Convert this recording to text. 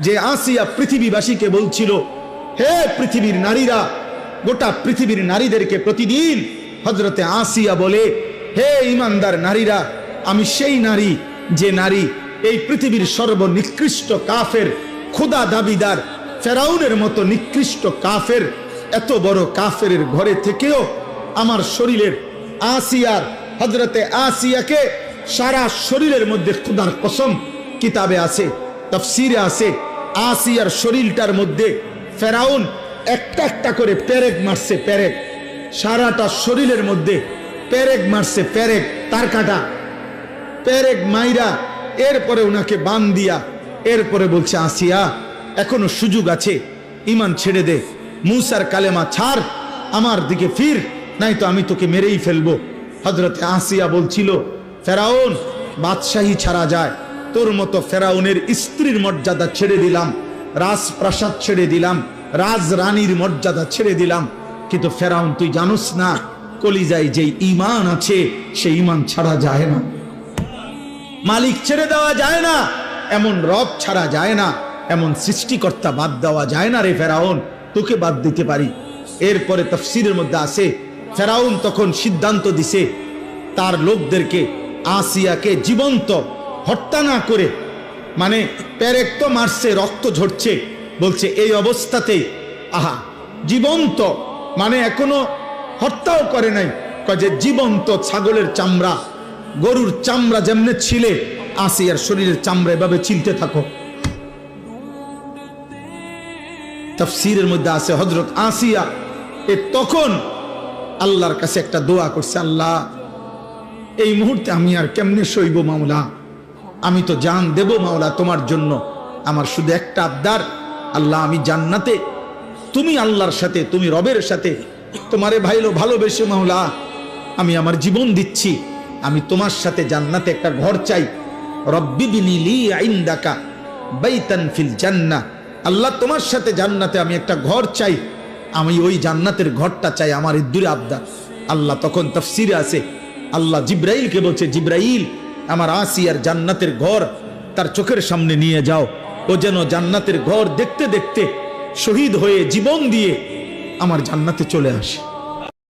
যে আসিয়া পৃথিবীবাসীকে বলছিল, হে পৃথিবীর নারীরা, গোটা পৃথিবীর নারীদেরকে প্রতিদিন হযরতে আসিয়া বলে, হে ঈমানদার নারীরা, আমি সেই নারী যে নারী এই পৃথিবীর সর্বনিকৃষ্ট কাফের, খোদা দাবিদার ফেরাউনের মতো নিকৃষ্ট কাফের, এত বড় কাফের ঘরে থেকেও আমার শরীরের আসিয়ার, হযরতে আসিয়াকে সারা শরীরের মধ্যে, খোদার কসম কিতাবে আছে, তাফসিরে আছে, আসিয়ার শরীরটার মধ্যে ফেরাউন একটা একটা করে পেরেক মারছে, পেরেক, সারাটা শরীরের মধ্যে পেরেক মারছে, পেরেক, তার কাটা পেরেক মাইরা এরপরে উনাকে বান দিয়া এরপরে বলছে, আসিয়া এখনো সুযোগ আছে, ঈমান ছেড়ে দে, মুসার কালেমা ছাড়, আমার দিকে ফির, নাই তো আমি তোকে মেরেই ফেলবো। হযরতে আসিয়া বলছিল, ফেরাউন বাদশাহী ছাড়া যায়, তোর মতো ফেরাউনের স্ত্রীর মর্যাদা ছেড়ে দিলাম, রাজপ্রাসাদ ছেড়ে দিলাম, রাজরানীর মর্যাদা ছেড়ে দিলাম, কিন্তু ফেরাউন তুই জানোস না, কলিজায় যে ঈমান আছে সেই ঈমান ছাড়া যায় না, মালিক ছেড়ে দেওয়া যায় না, এমন রব ছাড়া যায় না, এমন সৃষ্টিকর্তা বাদ দেওয়া যায় না রে ফেরাউন, তোকে বাদ দিতে পারি। এরপরে তাফসীরের মধ্যে আছে, ফেরাউন তখন সিদ্ধান্ত দিছে তার লোকদেরকে আসিয়াকে জীবন্ত হত্যা না করে, মানে পেরেক তো মারছে, রক্ত ঝরছে, বলছে এই অবস্থাতে আহা জীবন্ত, মানে এখনো হত্যাও করে নাই, যে জীবন্ত ছাগলের চামড়া, গরুর চামড়া যেমনে ছিলে, আসিয়ার শরীরের চামড়া এভাবে ছিলতে থাকো। তাফসীরের মধ্যে আছে হযরত আসিয়া তখন আল্লাহর কাছে একটা দোয়া করছে, আল্লাহ এই মুহূর্তে আমি আর কেমনে সইব মাওলা, আমি তো জান দেব মাওলা তোমার জন্য, আমার শুধু একটা আবদার, আল্লাহ আমি জান্নাতে, তুমি আল্লাহর সাথে, তুমি রবের সাথে তোমারে ভালোবেসে মাওলা আমি আমার জীবন দিচ্ছি, আমি তোমার সাথে জান্নাতে একটা ঘর চাই, রব্বি বিনি লি ইনদাকা বাইতান ফিল জান্নাহ, আল্লাহ তোমার সাথে জান্নাতে আমি একটা ঘর চাই, আমি ওই জান্নাতের ঘরটা চাই, আমার এই দূরে আবদার। আল্লাহ তখন তাফসীরে আছে, আল্লাহ জিব্রাইলকে বলছে, জিব্রাইল আমার আসিয়ার জান্নাতের ঘর তার চোখের সামনে নিয়ে যাও, ও যেন জান্নাতের ঘর দেখতে দেখতে শহীদ হয়ে জীবন দিয়ে আমার জান্নাতে চলে আসে।